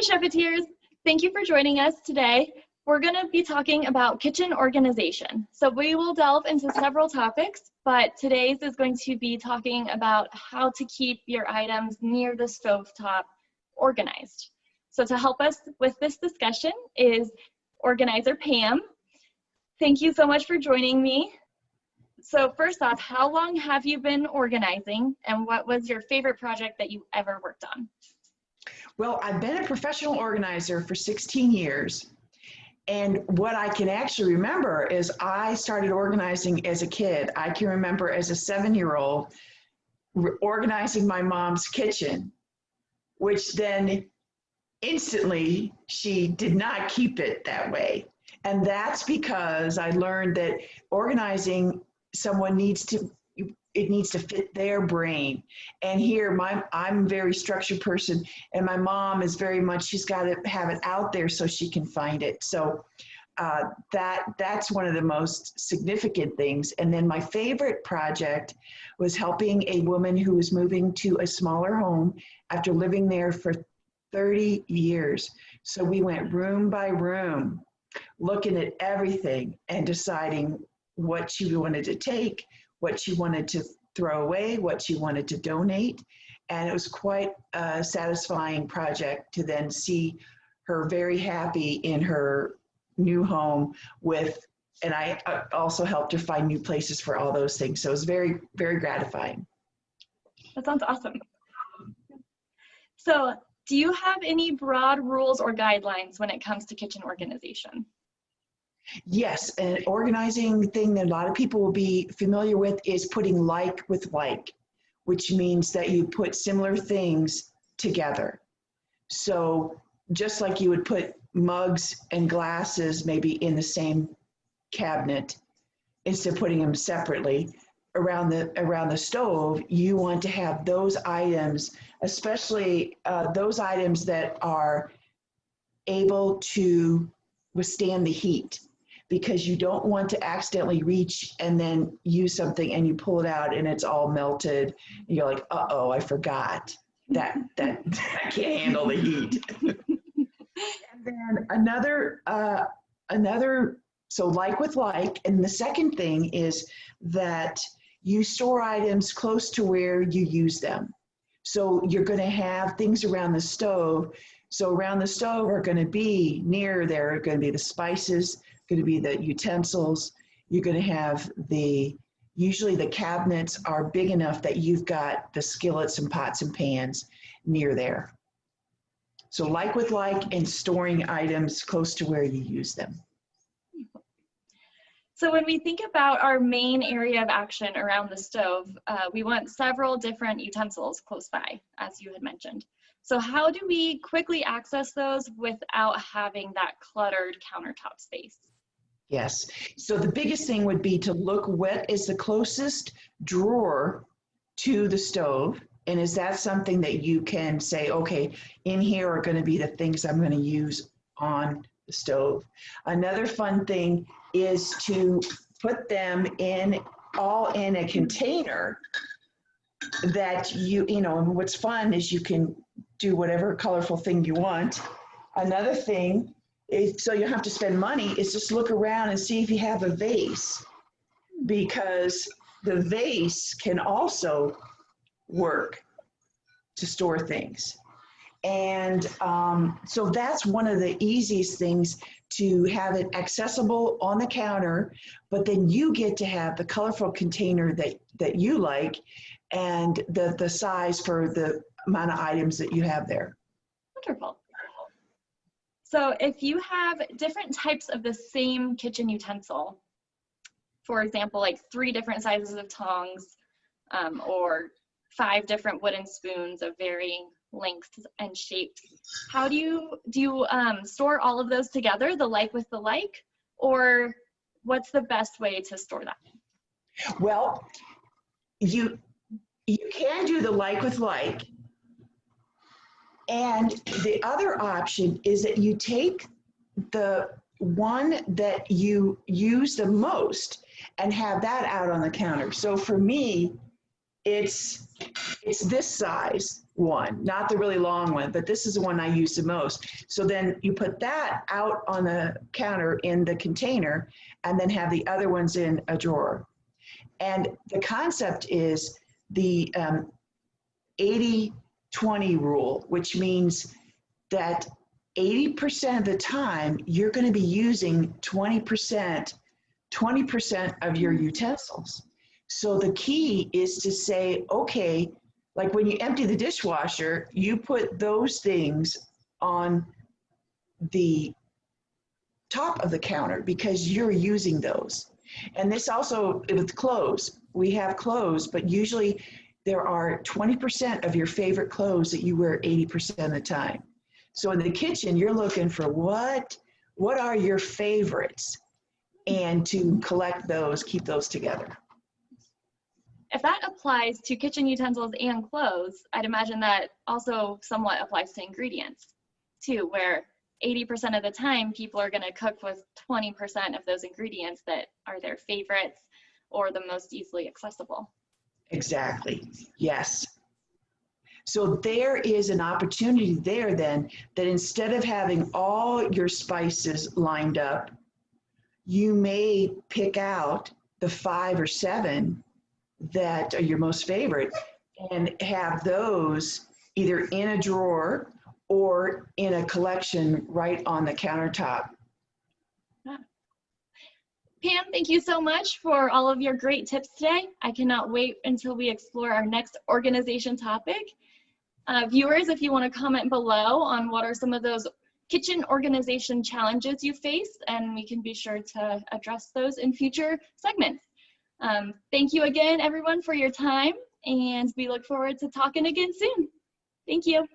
Chefeteers, thank you for joining us today. We're going to be talking about kitchen organization. So we will delve into several topics, but today's is going to be talking about how to keep your items near the stovetop organized. So to help us with this discussion is organizer Pam. Thank you so much for joining me. So first off, how long have you been organizing, and what was your favorite project that you ever worked on? Well, I've been a professional organizer for 16 years. And what I can actually remember is I started organizing as a kid. I can remember as a 7-year-old organizing my mom's kitchen, which then instantly she did not keep it that way. And that's because I learned that organizing, someone needs to, it needs to fit their brain. And here, I'm a very structured person, and my mom is very much, she's got to have it out there so she can find it. So that's one of the most significant things. And then my favorite project was helping a woman who was moving to a smaller home after living there for 30 years. So we went room by room, looking at everything and deciding what she wanted to take, what she wanted to throw away, what she wanted to donate. And it was quite a satisfying project to then see her very happy in her new home and I also helped her find new places for all those things. So it was very, very gratifying. That sounds awesome. So do you have any broad rules or guidelines when it comes to kitchen organization? Yes, an organizing thing that a lot of people will be familiar with is putting like with like, which means that you put similar things together. So just like you would put mugs and glasses maybe in the same cabinet, instead of putting them separately around the stove, you want to have those items, especially those items that are able to withstand the heat, because you don't want to accidentally reach and then use something and you pull it out and it's all melted. And you're like, uh-oh, I forgot that I can't handle the heat. And then another, so like with like, and the second thing is that you store items close to where you use them. So you're going to have things around the stove. So around the stove are going to be near there are going to be the spices, going to be the utensils. You're going to have usually the cabinets are big enough that you've got the skillets and pots and pans near there. So like with like, and storing items close to where you use them. So when we think about our main area of action around the stove, we want several different utensils close by, as you had mentioned. So how do we quickly access those without having that cluttered countertop space? Yes. So the biggest thing would be to look what is the closest drawer to the stove. And is that something that you can say, okay, in here are going to be the things I'm going to use on the stove. Another fun thing is to put them all in a container that you know, and what's fun is you can do whatever colorful thing you want. Another thing is, so you don't have to spend money, is just look around and see if you have a vase, because the vase can also work to store things. And so that's one of the easiest things, to have it accessible on the counter, but then you get to have the colorful container that you like, and the size for the amount of items that you have there. Wonderful. So if you have different types of the same kitchen utensil, for example, like 3 different sizes of tongs, or 5 different wooden spoons of varying lengths and shapes, how do you store all of those together, the like with the like, or what's the best way to store that? Well, you can do the like with like, and the other option is that you take the one that you use the most and have that out on the counter. So for me, it's this size one, not the really long one, but this is the one I use the most. So then you put that out on the counter in the container and then have the other ones in a drawer. And the concept is the 80-20 rule, which means that 80% of the time you're going to be using 20% of your utensils. So the key is to say, okay, like when you empty the dishwasher, you put those things on the top of the counter because you're using those. And this also with clothes, we have clothes, but usually there are 20% of your favorite clothes that you wear 80% of the time. So in the kitchen, you're looking for what are your favorites, and to collect those, keep those together. If that applies to kitchen utensils and clothes, I'd imagine that also somewhat applies to ingredients too, where 80% of the time people are going to cook with 20% of those ingredients that are their favorites or the most easily accessible. Exactly, yes. So there is an opportunity there then that instead of having all your spices lined up, you may pick out the 5 or 7 that are your most favorite and have those either in a drawer or in a collection right on the countertop. Pam, thank you so much for all of your great tips today. I cannot wait until we explore our next organization topic. Viewers, if you want to comment below on what are some of those kitchen organization challenges you face, and we can be sure to address those in future segments. Thank you again, everyone, for your time, and we look forward to talking again soon. Thank you.